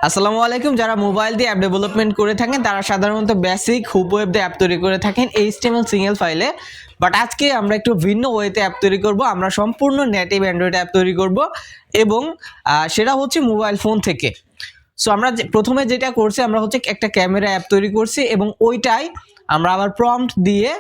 আসসালামু আলাইকুম। যারা মোবাইল দিয়ে অ্যাপ ডেভেলপমেন্ট করে থাকেন তারা সাধারণত বেসিক হুব ওয়েব দিয়ে অ্যাপ তৈরি করে থাকেন এইচটিএমএল সিঙ্গেল ফাইলে। বাট আজকে আমরা একটু ভিন্ন ওয়েতে অ্যাপ তৈরি করব। আমরা সম্পূর্ণ নেটিভ অ্যান্ড্রয়েড অ্যাপ তৈরি করব এবং সেটা হচ্ছে মোবাইল ফোন থেকে। সো আমরা প্রথমে যেটা করছি আমরা হচ্ছে একটা ক্যামেরা অ্যাপ তৈরি করছি এবং ওইটাই আমরা আবার প্রম্পট দিয়ে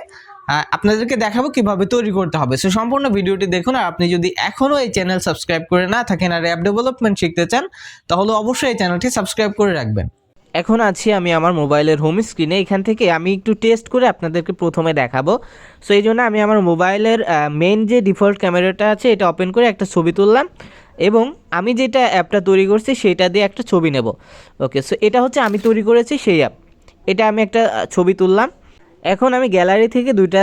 আপনাদেরকে দেখাবো কিভাবে তৈরি করতে হবে। সো সম্পূর্ণ ভিডিওটি দেখুন। আর আপনি যদি এখনও এই চ্যানেল সাবস্ক্রাইব করে না থাকেন আর অ্যাপ ডেভেলপমেন্ট শিখতে চান তাহলে অবশ্যই এই চ্যানেলটি সাবস্ক্রাইব করে রাখবেন। এখন আছি আমি আমার মোবাইলের হোম স্ক্রিনে। এখান থেকে আমি একটু টেস্ট করে আপনাদেরকে প্রথমে দেখাবো। সো এই জন্য আমি আমার মোবাইলের মেন যে ডিফল্ট ক্যামেরাটা আছে এটা ওপেন করে একটা ছবি তুললাম এবং আমি যেটা অ্যাপটা তৈরি করছি সেটা দিয়ে একটা ছবি নেব। ওকে, সো এটা হচ্ছে আমি তৈরি করেছি সেই অ্যাপ। এটা আমি একটা ছবি তুললাম। এখন আমি গ্যালারি থেকে দুইটা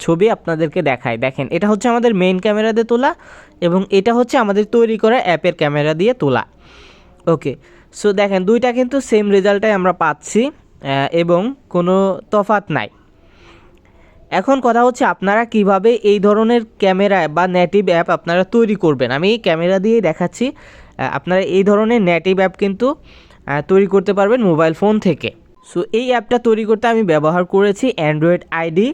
ছবি আপনাদেরকে দেখাই। দেখেন, এটা হচ্ছে আমাদের মেইন ক্যামেরা দিয়ে তোলা এবং এটা হচ্ছে আমাদের তৈরি করা অ্যাপের ক্যামেরা দিয়ে তোলা। ওকে, সো দেখেন দুইটা কিন্তু সেম রেজাল্টটাই আমরা পাচ্ছি এবং কোনো তফাৎ নাই। এখন কথা হচ্ছে আপনারা কিভাবে এই ধরনের ক্যামেরা বা নেটিভ অ্যাপ আপনারা তৈরি করবেন। আমি ক্যামেরা দিয়েই দেখাচ্ছি। আপনারা এই ধরনের নেটিভ অ্যাপ কিন্তু তৈরি করতে পারবেন মোবাইল ফোন থেকে। সো এই অ্যাপটা তৈরি করতে আমি ব্যবহার করেছি অ্যান্ড্রয়েড আইডি।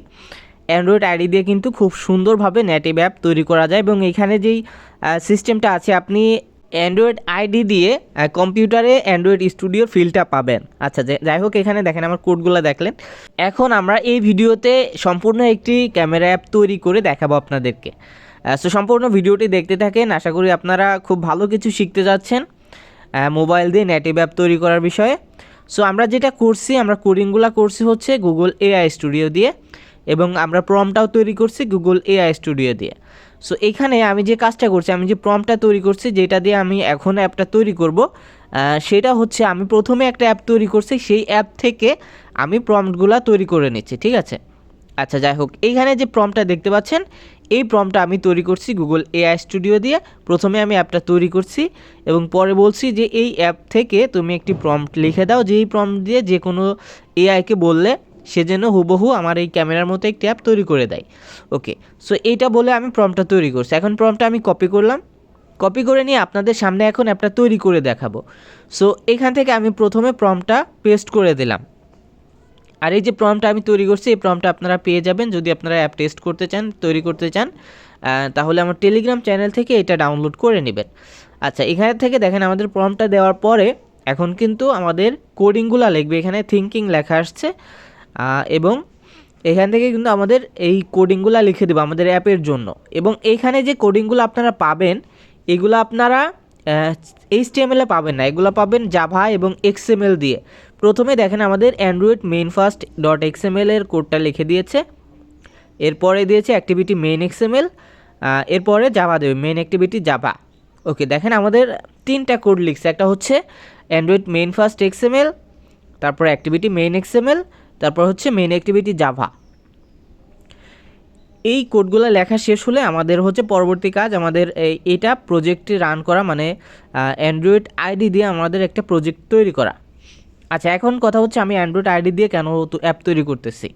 অ্যান্ড্রয়েড আইডি দিয়ে কিন্তু খুব সুন্দরভাবে নেটিভ অ্যাপ তৈরি করা যায় এবং এখানে যেই সিস্টেমটা আছে, আপনি অ্যান্ড্রয়েড আইডি দিয়ে কম্পিউটারে অ্যান্ড্রয়েড স্টুডিওর ফিলটা পাবেন। আচ্ছা, যাই হোক, এখানে দেখেন আমার কোডগুলো দেখলেন। এখন আমরা এই ভিডিওতে সম্পূর্ণ একটি ক্যামেরা অ্যাপ তৈরি করে দেখাবো আপনাদেরকে। সো সম্পূর্ণ ভিডিওটি দেখতে থাকেন। আশা করি আপনারা খুব ভালো কিছু শিখতে যাচ্ছেন মোবাইল দিয়ে নেটিভ অ্যাপ তৈরি করার বিষয়ে। সো আমরা যেটা করছি, আমরা কোডিংগুলো করছি হচ্ছে গুগল এআই স্টুডিও দিয়ে এবং আমরা প্রম্পটটাও তৈরি করছি গুগল এআই স্টুডিও দিয়ে। সো এখানে আমি যে কাজটা করছি, আমি যে প্রম্পটটা তৈরি করছি যেটা দিয়ে আমি এখন অ্যাপটা তৈরি করব, সেটা হচ্ছে আমি প্রথমে একটা অ্যাপ তৈরি করছি, সেই অ্যাপ থেকে আমি প্রম্পটগুলো তৈরি করে নিচ্ছি। ঠিক আছে? আচ্ছা, যাই হোক, এইখানে যে প্রম্পটটা দেখতে পাচ্ছেন এই প্রম্পটটা আমি তৈরি করছি গুগল এআই স্টুডিও দিয়ে। প্রথমে আমি অ্যাপটা তৈরি করছি এবং পরে বলছি যে এই অ্যাপ থেকে তুমি একটি প্রম্পট লিখে দাও, যেই প্রম্পট দিয়ে যে কোনো এআইকে বললে সে যেন হুবহু আমার এই ক্যামেরার মতো একটি অ্যাপ তৈরি করে দেয়। ওকে, সো এইটা বলে আমি প্রম্পটটা তৈরি করছি। এখন প্রম্পটটা আমি কপি করলাম, কপি করে নিয়ে আপনাদের সামনে এখন অ্যাপটা তৈরি করে দেখাবো। সো এখান থেকে আমি প্রথমে প্রম্পটটা পেস্ট করে দিলাম। আর এই যে প্রম্পটটা আমি তৈরি করছি এই প্রম্পটটা আপনারা পেয়ে যাবেন যদি আপনারা অ্যাপ টেস্ট করতে চান, তৈরি করতে চান, তাহলে আমার টেলিগ্রাম চ্যানেল থেকে এটা ডাউনলোড করে নেবেন। আচ্ছা, এখানে থেকে দেখেন আমাদের প্রম্পটটা দেওয়ার পরে এখন কিন্তু আমাদের কোডিংগুলো লিখবে। এখানে থিঙ্কিং লেখা আসছে এবং এখান থেকে কিন্তু আমাদের এই কোডিংগুলো লিখে দেবো আমাদের অ্যাপের জন্য। এবং এইখানে যে কোডিংগুলো আপনারা পাবেন এগুলো আপনারা HTML পাবেন না, এগুলো পাবেন জাভা এবং XML দিয়ে। প্রথমে দেখেন আমাদের Android main first dot XML এর কোডটা লিখে দিয়েছে, এরপরে দিয়েছে অ্যাক্টিভিটি মেইন XML, এরপরে জাভা দেবে মেইন অ্যাক্টিভিটি জাভা। ওকে, দেখেন আমাদের তিনটা কোড লিখছে, একটা হচ্ছে অ্যান্ড্রয়েড মেইন ফার্স্ট XML, তারপর অ্যাক্টিভিটি মেইন XML, তারপর হচ্ছে মেইন অ্যাক্টিভিটি জাভা। এই কোডগুলো লেখা শেষ হলে আমাদের হচ্ছে পরবর্তী কাজ আমাদের এটা প্রজেক্টে রান করা, মানে অ্যান্ড্রয়েড আইডি দিয়ে আমাদের একটা প্রজেক্ট তৈরি করা। আচ্ছা, এখন কথা হচ্ছে আমি অ্যান্ড্রয়েড আইডি দিয়ে কেন অ্যাপ তৈরি করতেছি।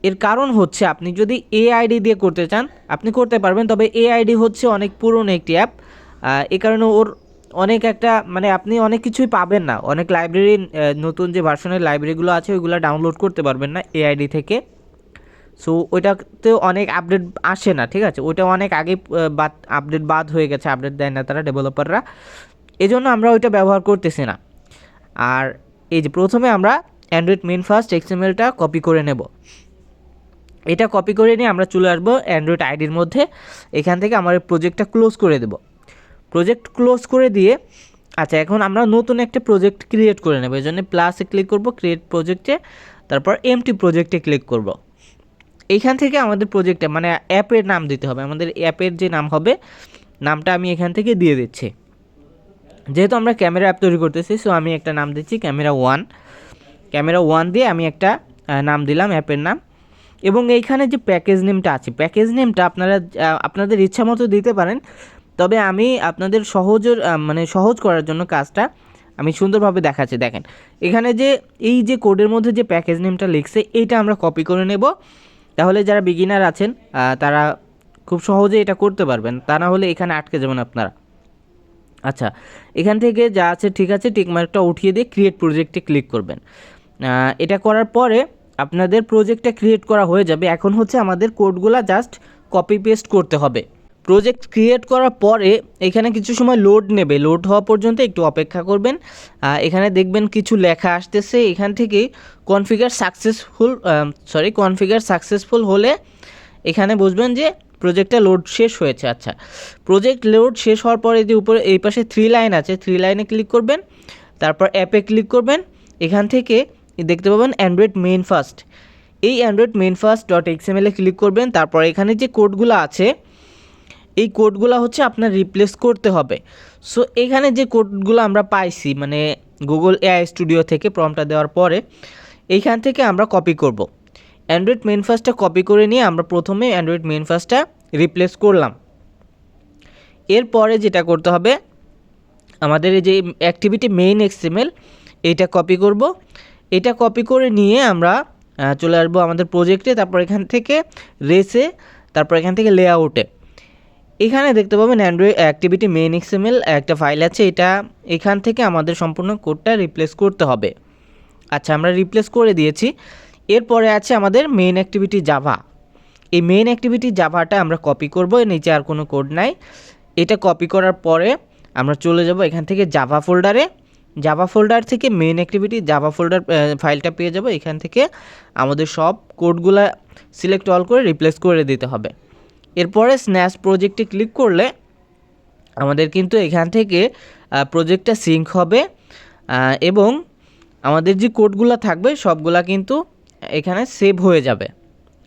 এর কারণ হচ্ছে আপনি যদি এআইডি দিয়ে করতে চান আপনি করতে পারবেন, তবে এআইডি হচ্ছে অনেক পুরনো একটি অ্যাপ। এ কারণে ওর অনেক একটা মানে আপনি অনেক কিছুই পাবেন না, অনেক লাইব্রেরি, নতুন যে ভার্সনের লাইব্রেরিগুলো আছে ওইগুলো ডাউনলোড করতে পারবেন না এআইডি থেকে। সো ওইটাতে অনেক আপডেট আসে না। ঠিক আছে, ওইটা অনেক আগে আপডেট বাদ হয়ে গেছে, আপডেট দেয় না তারা ডেভেলপাররা, এই জন্য আমরা ওইটা ব্যবহার করতেছি না। আর এই যে প্রথমে আমরা অ্যান্ড্রয়েড মেইন ফার্স্ট XMLটা কপি করে নেব। এটা কপি করে নিয়ে আমরা চলে আসবো অ্যান্ড্রয়েড আইডির মধ্যে। এখান থেকে আমার প্রজেক্টটা ক্লোজ করে দেব। প্রজেক্ট ক্লোজ করে দিয়ে আচ্ছা, এখন আমরা নতুন একটা প্রজেক্ট ক্রিয়েট করে নেব। এই জন্য প্লাসে ক্লিক করব, ক্রিয়েট প্রজেক্টে, তারপর এমটি প্রজেক্টে ক্লিক করব। এইখান থেকে আমাদের প্রজেক্টে মানে অ্যাপের নাম দিতে হবে, আমাদের অ্যাপের যে নাম হবে নামটা আমি এখান থেকে দিয়ে দিচ্ছি। যেহেতু আমরা ক্যামেরা অ্যাপ তৈরি করতেছি সো আমি একটা নাম দিচ্ছি ক্যামেরা 1। ক্যামেরা 1 দিয়ে আমি একটা নাম দিলাম অ্যাপের নাম। এবং এইখানে যে প্যাকেজ নেমটা আছে প্যাকেজ নেমটা আপনারা আপনাদের ইচ্ছা মতো দিতে পারেন, তবে আমি আপনাদের সহজ করার জন্য কাজটা আমি সুন্দরভাবে দেখাচ্ছি। দেখেন এখানে যে এই যে কোডের মধ্যে যে প্যাকেজ নেমটা লিখছে এইটা আমরা কপি করে নেব, তাহলে যারা বিগিনার আছেন তারা খুব সহজে এটা করতে পারবেন, তা না হলে এখানে আটকে যাবেন আপনারা। আচ্ছা, এখান থেকে যা আছে ঠিক আছে, টিকমার্কটা উঠিয়ে দিয়ে ক্রিয়েট প্রজেক্টে ক্লিক করবেন। এটা করার পরে আপনাদের প্রজেক্টটা ক্রিয়েট করা হয়ে যাবে। এখন হচ্ছে আমাদের কোডগুলা জাস্ট কপি পেস্ট করতে হবে। প্রজেক্ট ক্রিয়েট করার পরে এখানে কিছু সময় লোড নেবে, লোড হওয়া পর্যন্ত একটু অপেক্ষা করবেন। এখানে দেখবেন কিছু লেখা আসতেছে, এখান থেকে কনফিগার সাকসেসফুল হলে এখানে বুঝবেন যে প্রজেক্টটা লোড শেষ হয়েছে। আচ্ছা, প্রজেক্ট লোড শেষ হওয়ার পরে যে উপরে এই পাশে 3 লাইন আছে, 3 লাইনে ক্লিক করবেন, তারপর অ্যাপে ক্লিক করবেন। এখান থেকে দেখতে পাবেন অ্যান্ড্রয়েড মেইন ফার্স্ট, এই অ্যান্ড্রয়েড মেইন ফার্স্ট .xml এ ক্লিক করবেন। তারপর এখানে যে কোডগুলো আছে এই কোডগুলো হচ্ছে আপনার রিপ্লেস করতে হবে। সো এখানে যে কোডগুলো আমরা পাইছি মানে গুগল এআই স্টুডিও থেকে প্রম্পটটা দেওয়ার পরে এইখান থেকে আমরা কপি করব। অ্যান্ড্রয়েড মেইন ফার্স্টটা কপি করে নিয়ে আমরা প্রথমে অ্যান্ড্রয়েড মেইন ফার্স্টটা রিপ্লেস করলাম। এরপরে যেটা করতে হবে, আমাদের এই যে অ্যাক্টিভিটি মেইন এক্সএমএল এইটা কপি করব। এটা কপি করে নিয়ে আমরা চলে আসবো আমাদের প্রজেক্টে, তারপর এখান থেকে রেসে, তারপর এখান থেকে লেআউটে। এখানে দেখতে পাবেন অ্যান্ড্রয়েড অ্যাক্টিভিটি মেইন এক্সএমএল একটা ফাইল আছে, এটা এখান থেকে আমাদের সম্পূর্ণ কোডটা রিপ্লেস করতে হবে। আচ্ছা, আমরা রিপ্লেস করে দিয়েছি। এরপরে আছে আমাদের মেইন অ্যাক্টিভিটি জাভা। এই মেইন অ্যাক্টিভিটি জাভাটা আমরা কপি করব, নিচে আর কোনো কোড নাই। এটা কপি করার পরে আমরা চলে যাব এখান থেকে জাভা ফোল্ডারে। জাভা ফোল্ডার থেকে মেইন অ্যাক্টিভিটি জাভা ফোল্ডার ফাইলটা পেয়ে যাব। এখান থেকে আমাদের সব কোডগুলা সিলেক্ট অল করে রিপ্লেস করে দিতে হবে। এরপরে স্ন্যাশ প্রজেক্টে ক্লিক করলে আমাদের কিন্তু এখান থেকে প্রজেক্টটা সিঙ্ক হবে এবং আমাদের যে কোডগুলো থাকবে সবগুলা কিন্তু এখানে সেভ হয়ে যাবে।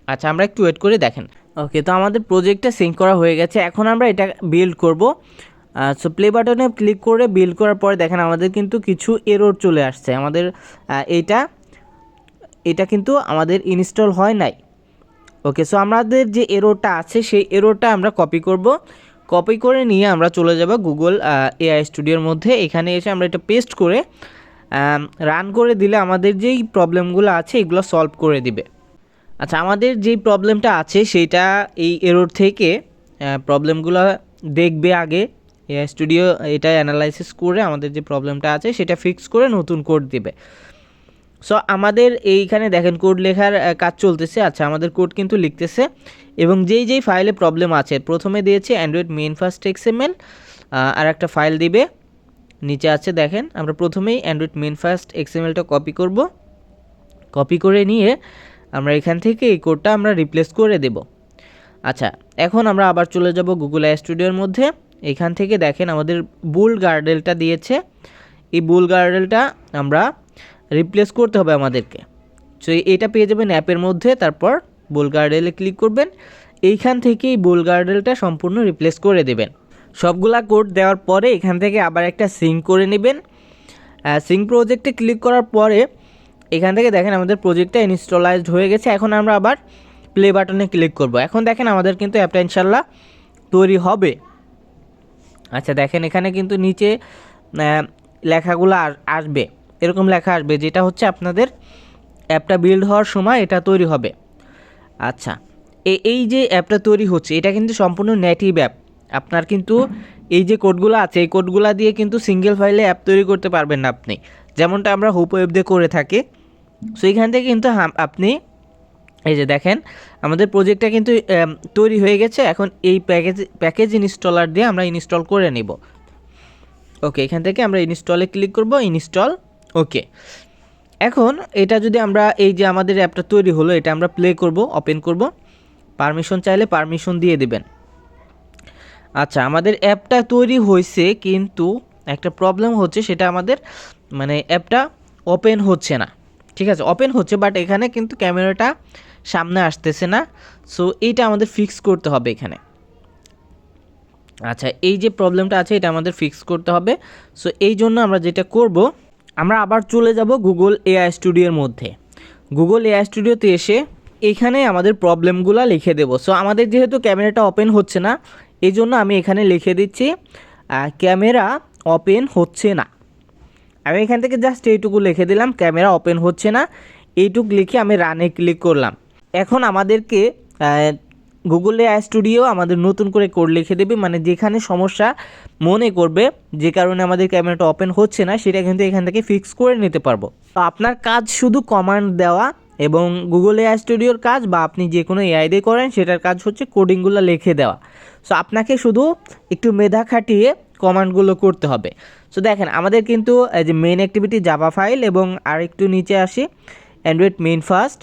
আচ্ছা, আমরা একটু ওয়েট করে দেখেন। ওকে, তো আমাদের প্রজেক্টটা সিঙ্ক করা হয়ে গেছে। এখন আমরা এটা বিল্ড করব। সো প্লে বাটনে ক্লিক করে বিল্ড করার পরে দেখেন আমাদের কিন্তু কিছু এরর চলে আসছে। আমাদের এটা কিন্তু আমাদের ইনস্টল হয় নাই। ওকে, সো আমাদের যে এররটা আছে সেই এররটা আমরা কপি করব। কপি করে নিয়ে আমরা চলে যাব গুগল এআই স্টুডিওর মধ্যে। এখানে এসে আমরা এটা পেস্ট করে রান করে দিলে আমাদের যেই প্রবলেমগুলো আছে এগুলো সলভ করে দিবে। আচ্ছা, আমাদের যেই প্রবলেমটা আছে সেইটা এই এরর থেকে প্রবলেমগুলো দেখবে আগে এআই স্টুডিও, এটা অ্যানালাইসিস করে আমাদের যে প্রবলেমটা আছে সেটা ফিক্স করে নতুন কোড দিবে। সো আমাদের এইখানে দেখেন কোড লেখার কাজ চলতেছে। আচ্ছা, আমাদের কোড কিন্তু লিখতেছে এবং যেই ফাইলে প্রবলেম আছে প্রথমে দিয়েছে অ্যান্ড্রয়েড মেইন ফার্স্ট এক্সএমএল, আর একটা ফাইল দিবে নিচে আছে দেখেন। আমরা প্রথমেই অ্যান্ড্রয়েড মেইন ফার্স্ট এক্সএমএলটা কপি করব। কপি করে নিয়ে আমরা এখান থেকে এই কোডটা আমরা রিপ্লেস করে দেব। আচ্ছা, এখন আমরা আবার চলে যাব গুগল এআই স্টুডিওর মধ্যে। এখান থেকে দেখেন আমাদের বুল গার্ডেলটা দিয়েছে, এই বুল গার্ডেলটা আমরা রিপ্লেস করতে হবে আমাদেরকে। সো এটা পেয়ে যাবেন অ্যাপের মধ্যে, তারপর বুল গার্ডেলে ক্লিক করবেন। এইখান থেকে এই বুল গার্ডেলটা সম্পূর্ণ রিপ্লেস করে দেবেন। সবগুলা কোড দেওয়ার পরে এখান থেকে আবার একটা সিঙ্ক করে নেবেন। সিঙ্ক প্রজেক্টে ক্লিক করার পরে এখান থেকে দেখেন আমাদের প্রজেক্টটা ইনস্টলাইজড হয়ে গেছে। এখন আমরা আবার প্লে বাটনে ক্লিক করব। এখন দেখেন আমাদের কিন্তু অ্যাপটা ইনশাল্লাহ তৈরি হবে। আচ্ছা, দেখেন এখানে কিন্তু নিচে লেখাগুলো আসবে, এরকম লেখা আসবে যেটা হচ্ছে আপনাদের অ্যাপটা বিল্ড হওয়ার সময় এটা তৈরি হবে। আচ্ছা, এই যে অ্যাপটা তৈরি হচ্ছে এটা কিন্তু সম্পূর্ণ নেটিভ অ্যাপ। আপনার কিন্তু এই যে কোডগুলো আছে এই কোডগুলো দিয়ে কিন্তু সিঙ্গেল ফাইলে অ্যাপ তৈরি করতে পারবেন না আপনি, যেমনটা আমরা হুপ ওয়েব দিয়ে করে থাকি। সো এইখান থেকে কিন্তু আপনি এই যে দেখেন আমাদের প্রজেক্টটা কিন্তু তৈরি হয়ে গেছে। এখন এই প্যাকেজ ইনস্টলার দিয়ে আমরা ইনস্টল করে নিব। ওকে, এখান থেকে আমরা ইনস্টলে ক্লিক করব, ইনস্টল। ওকে, এখন এটা যদি আমরা এই যে আমাদের অ্যাপটা তৈরি হলো এটা আমরা প্লে করব, ওপেন করব, পারমিশন চাইলে পারমিশন দিয়ে দিবেন। আচ্ছা, আমাদের অ্যাপটা তৈরি হয়েছে কিন্তু একটা প্রবলেম হচ্ছে, সেটা আমাদের মানে অ্যাপটা ওপেন হচ্ছে না। ঠিক আছে, ওপেন হচ্ছে বাট এখানে কিন্তু ক্যামেরাটা সামনে আসতেছে না। সো এইটা আমাদের ফিক্স করতে হবে এখানে। আচ্ছা, এই যে প্রবলেমটা আছে এটা আমাদের ফিক্স করতে হবে। সো এই জন্য আমরা যেটা করব, আমরা আবার চলে যাব গুগল এআই স্টুডিওর মধ্যে। গুগল এআই স্টুডিওতে এসে এখানে আমাদের প্রবলেমগুলো লিখে দেব। সো আমাদের যেহেতু ক্যামেরাটা ওপেন হচ্ছে না এই জন্য আমি এখানে লিখে দিচ্ছি ক্যামেরা ওপেন হচ্ছে না। আমি এখান থেকে জাস্ট এইটুকু লিখে দিলাম, ক্যামেরা ওপেন হচ্ছে না, এইটুকু লিখে আমি রানে ক্লিক করলাম। এখন আমাদেরকে গুগল এআই স্টুডিও আমাদের নতুন করে কোড লিখে দেবে, মানে যেখানে সমস্যা মনে করবে যে কারণে আমাদের ক্যামেরাটা ওপেন হচ্ছে না সেটা কিন্তু এখান থেকে ফিক্স করে নিতে পারবো। তো আপনার কাজ শুধু কমান্ড দেওয়া, এবং গুগল এআই স্টুডিওর কাজ বা আপনি যে কোনো এআই দিয়ে করেন সেটার কাজ হচ্ছে কোডিংগুলো লিখে দেওয়া। সো আপনাকে শুধু একটু মেধা খাটিয়ে কমান্ডগুলো করতে হবে। সো দেখেন আমাদের কিন্তু এই যে মেইন অ্যাক্টিভিটি জাভা ফাইল এবং আর একটু নিচে আসি অ্যান্ড্রয়েড মেইন ফার্স্ট,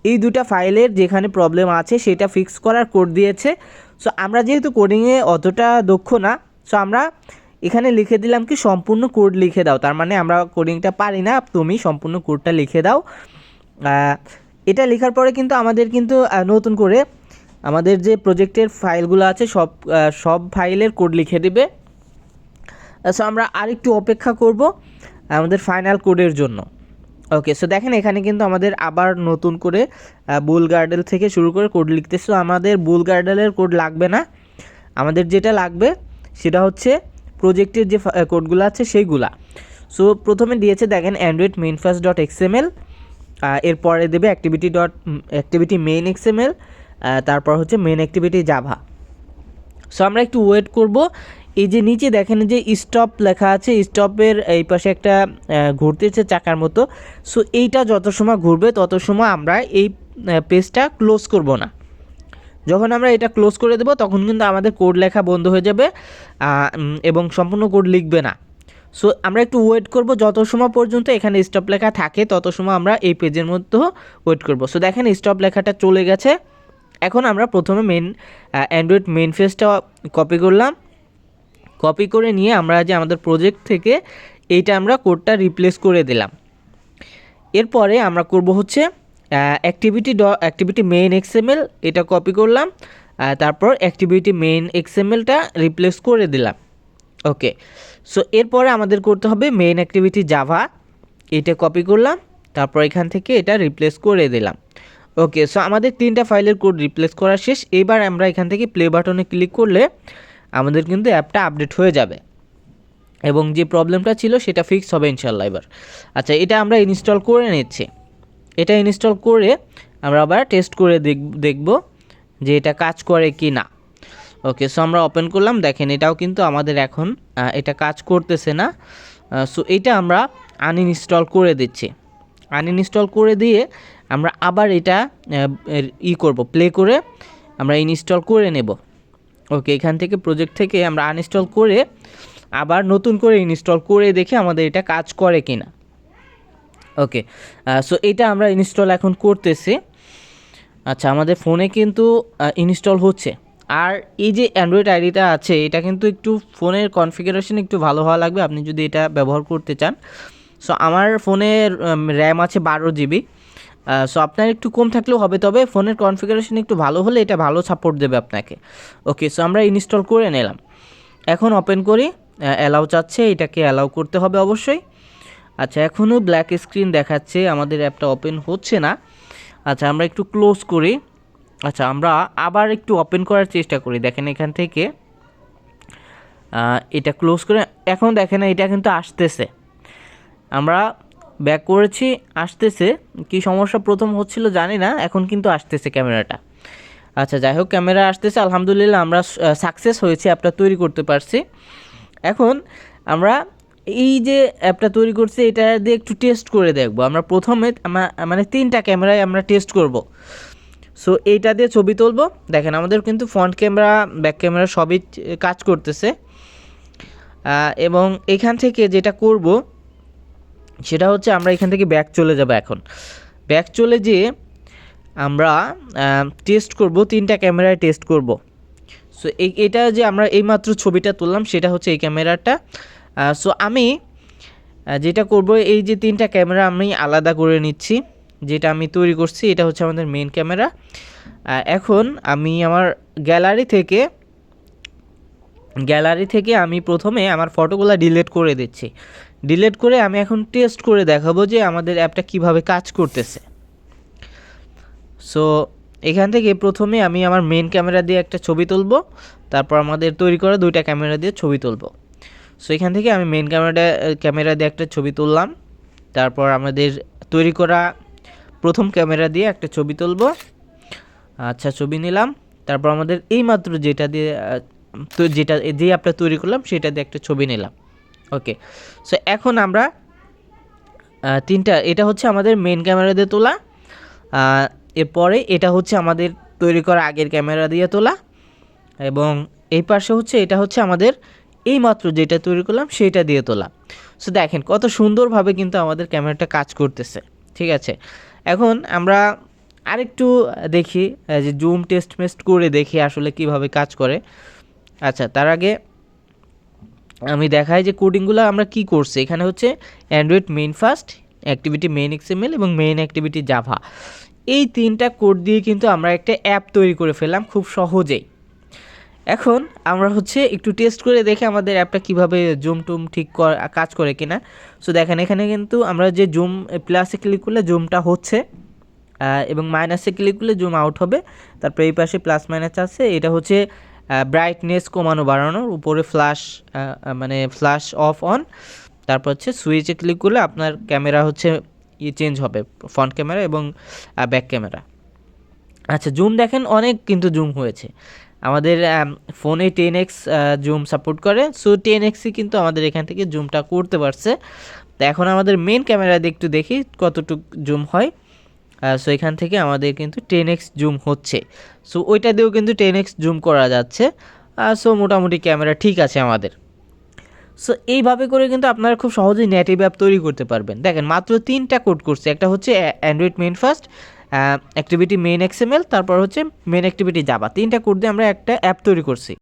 এই দুটা ফাইলের যেখানে প্রবলেম আছে সেটা ফিক্স করার কোড দিয়েছে। সো আমরা যেহেতু কোডিংয়ে অতটা দক্ষ না, সো আমরা এখানে লিখে দিলাম কি সম্পূর্ণ কোড লিখে দাও, তার মানে আমরা কোডিংটা পারি না, তুমি সম্পূর্ণ কোডটা লিখে দাও। এটা লেখার পরে কিন্তু আমাদের কিন্তু নতুন করে আমাদের যে প্রজেক্টের ফাইলগুলো আছে সব ফাইলের কোড লিখে দেবে। সো আমরা আরেকটু অপেক্ষা করব আমাদের ফাইনাল কোডের জন্য। ওকে, সো দেখেন এখানে কিন্তু আমাদের আবার নতুন করে বুল গার্ডেল থেকে শুরু করে কোড লিখতেছে। সো আমাদের বুল গার্ডেলের কোড লাগবে না, আমাদের যেটা লাগবে সেটা হচ্ছে প্রজেক্টের যে কোডগুলো আছে সেইগুলা। সো প্রথমে দিয়েছে দেখেন Android main first dot XML, এরপরে দেবে অ্যাক্টিভিটি মেইন এক্সএমএল, তারপর হচ্ছে মেইন অ্যাক্টিভিটি জাভা। সো আমরা একটু ওয়েট করব। এই যে নিচে দেখেন যে স্টপ লেখা আছে, স্টপের এই পাশে একটা ঘুরতেছে চাকার মতো। সো এইটা যত সময় ঘুরবে তত সময় আমরা এই পেজটা ক্লোজ করব না। যখন আমরা এটা ক্লোজ করে দেব তখন কিন্তু আমাদের কোড লেখা বন্ধ হয়ে যাবে এবং সম্পূর্ণ কোড লিখবে না। সো আমরা একটু ওয়েট করব, যত সময় পর্যন্ত এখানে স্টপ লেখা থাকে তত সময় আমরা এই পেজের মধ্যে ওয়েট করব। সো দেখেন স্টপ লেখাটা চলে গেছে। এখন আমরা প্রথমে অ্যান্ড্রয়েড মেইন ফেজটা কপি করলাম, কপি করে নিয়ে আমরা যে আমাদের প্রজেক্ট থেকে এইটা কোডটা রিপ্লেস করে দিলাম। এরপরে আমরা করব হচ্ছে অ্যাক্টিভিটি মেইন এক্সএমএল, এটা কপি করলাম, তারপর অ্যাক্টিভিটি মেইন এক্সএমএলটা রিপ্লেস করে দিলাম। ওকে, সো এরপরে আমাদের করতে হবে মেইন অ্যাক্টিভিটি জাভা, এটা কপি করলাম, তারপর এখান থেকে এটা রিপ্লেস করে দিলাম। ওকে, সো আমাদের 3টা ফাইলের কোড রিপ্লেস করা শেষ। এবার আমরা এখান থেকে প্লে বাটনে ক্লিক করলে আমাদের কিন্তু অ্যাপটা আপডেট হয়ে যাবে এবং যে প্রবলেমটা ছিল সেটা ফিক্স হবে ইনশাল্লাহ এবার। আচ্ছা, এটা আমরা ইনস্টল করে নিচ্ছি। এটা ইনস্টল করে আমরা আবার টেস্ট করে দেখব যে এটা কাজ করে কি না। ওকে, সো আমরা ওপেন করলাম, দেখেন এটাও কিন্তু আমাদের এখন এটা কাজ করতেছে না। সো এটা আমরা আনইনস্টল করে দিচ্ছি। আনইনস্টল করে দিয়ে আমরা আবার এটা প্লে করে আমরা ইনস্টল করে নেব। ওকে, এখান থেকে প্রজেক্ট থেকে আমরা আনইনস্টল করে আবার নতুন করে ইনস্টল করে দেখে আমাদের এটা কাজ করে কি না। ওকে, সো এটা আমরা ইনস্টল এখন করতেছি। আচ্ছা, আমাদের ফোনে কিন্তু ইনস্টল হচ্ছে। আর এই যে অ্যান্ড্রয়েড আইডিটা আছে এটা কিন্তু একটু ফোনের কনফিগারেশন একটু ভালো হওয়া লাগবে আপনি যদি এটা ব্যবহার করতে চান। সো আমার ফোনের র্যাম আছে 12 জিবি। সো আপনার একটু কম থাকলেও হবে, তবে ফোনের কনফিগারেশন একটু ভালো হলে এটা ভালো সাপোর্ট দেবে আপনাকে। ওকে, সো আমরা ইনস্টল করে নিলাম। এখন ওপেন করি, অ্যালাউ চাচ্ছে, এটাকে অ্যালাউ করতে হবে অবশ্যই। আচ্ছা, এখনও ব্ল্যাক স্ক্রিন দেখাচ্ছে, আমাদের অ্যাপটা ওপেন হচ্ছে না। আচ্ছা, আমরা একটু ক্লোজ করি। আচ্ছা, আমরা আবার একটু ওপেন করার চেষ্টা করি। দেখেন এখান থেকে এটা ক্লোজ করে, এখন দেখেন এটা কিন্তু আসতেছে, আমরা ব্যাক করেছি, আসতেছে। কি সমস্যা প্রথম হচ্ছিল জানি না, এখন কিন্তু আসতেছে ক্যামেরাটা। আচ্ছা, যাই হোক ক্যামেরা আসতেছে, আলহামদুলিল্লাহ আমরা সাকসেস হয়েছি, অ্যাপটা তৈরি করতে পারছি। এখন আমরা এই যে অ্যাপটা তৈরি করছি এটা দিয়ে একটু টেস্ট করে দেখব। আমরা প্রথমে মানে 3টা ক্যামেরায় আমরা টেস্ট করব। সো এইটা দিয়ে ছবি তুলব। দেখেন আমাদের কিন্তু ফ্রন্ট ক্যামেরা ব্যাক ক্যামেরা সবই কাজ করতেছে। এবং এখান থেকে যেটা করব সেটা হচ্ছে আমরা এখান থেকে ব্যাক চলে যাব। এখন ব্যাক চলে যেয়ে আমরা টেস্ট করব, 3টা ক্যামেরায় টেস্ট করব। সো এটা যে আমরা এইমাত্র ছবিটা তুললাম সেটা হচ্ছে এই ক্যামেরাটা। সো আমি যেটা করব, এই যে 3টা ক্যামেরা আমি আলাদা করে নিচ্ছি। যেটা আমি তৈরি করছি এটা হচ্ছে আমাদের মেইন ক্যামেরা। এখন আমি আমার গ্যালারি থেকে আমি প্রথমে আমার ফটোগুলো ডিলিট করে দিচ্ছি। ডিলিট করে আমি এখন টেস্ট করে দেখাবো যে আমাদের অ্যাপটা কিভাবে কাজ করতেছে। সো এখান থেকে প্রথমে আমি আমার মেইন ক্যামেরা দিয়ে একটা ছবি তুলব, তারপর আমাদের তৈরি করা 2টা ক্যামেরা দিয়ে ছবি তুলব। সো এখান থেকে আমি মেইন ক্যামেরা দিয়ে একটা ছবি তুললাম, তারপর আমাদের তৈরি করা প্রথম ক্যামেরা দিয়ে একটা ছবি তুলব। আচ্ছা, ছবি নিলাম, তারপর আমাদের এইমাত্র যেটা দিয়ে তো যে অ্যাপটা তৈরি করলাম সেটা দিয়ে একটা ছবি নিলাম। ওকে, সো এখন আমরা এটা হচ্ছে আমাদের মেন ক্যামেরা দিয়ে তোলা, এরপরে এটা হচ্ছে আমাদের তৈরি করা আগের ক্যামেরা দিয়ে তোলা, এবং এই পাশে এটা হচ্ছে আমাদের এইমাত্র যেটা তৈরি করলাম সেটা দিয়ে তোলা। সো দেখেন কত সুন্দরভাবে কিন্তু আমাদের ক্যামেরাটা কাজ করতেছে। ঠিক আছে, এখন আমরা আরেকটু দেখি যে জুম টেস্ট করে দেখি আসলে কিভাবে কাজ করে। আচ্ছা, তার আগে আমি দেখাই যে কোডিংগুলো আমরা কি করছি। এখানে হচ্ছে Android main first, activity main XML এবং মেইন অ্যাক্টিভিটি জাভা, এই 3টা কোড দিয়ে কিন্তু আমরা একটা অ্যাপ তৈরি করে ফেললাম খুব সহজেই। এখন আমরা একটু টেস্ট করে দেখে আমাদের অ্যাপটা কীভাবে জুম টুম ঠিক কাজ করে কিনা। সো দেখেন এখানে কিন্তু আমরা যে জুম প্লাসে ক্লিক করলে জুমটা হচ্ছে, এবং মাইনাসে ক্লিক করলে জুম আউট হবে। তারপরে এই পাশে প্লাস মাইনাস আছে, এটা হচ্ছে ব্রাইটনেস কমানো বাড়ানোর, উপরে ফ্ল্যাশ অফ অন। তারপর সুইচে ক্লিক করলে আপনার ক্যামেরা চেঞ্জ হবে, ফ্রন্ট ক্যামেরা এবং ব্যাক ক্যামেরা। আচ্ছা, জুম দেখেন অনেক কিন্তু জুম হয়েছে। আমাদের ফোনে 10x জুম সাপোর্ট করে, সো 10xই কিন্তু আমাদের এখান থেকে জুমটা করতে পারছে। তো এখন আমাদের মেন ক্যামেরা দিয়ে একটু দেখি কতটুকু জুম হয়। সো এখান থেকে আমাদের কিন্তু 10x জুম হচ্ছে, সো ওইটা দিয়েও কিন্তু 10x জুম করা যাচ্ছে। সো মোটামুটি ক্যামেরা ঠিক আছে আমাদের। সো এইভাবে করে কিন্তু আপনারা খুব সহজেই নেটিভ অ্যাপ তৈরি করতে পারবেন। দেখেন মাত্র 3টা কোড করছে, একটা হচ্ছে Android main first, activity main XML, তারপর মেইন অ্যাক্টিভিটি জাভা, 3টা কোড দিয়ে আমরা একটা অ্যাপ তৈরি করছি।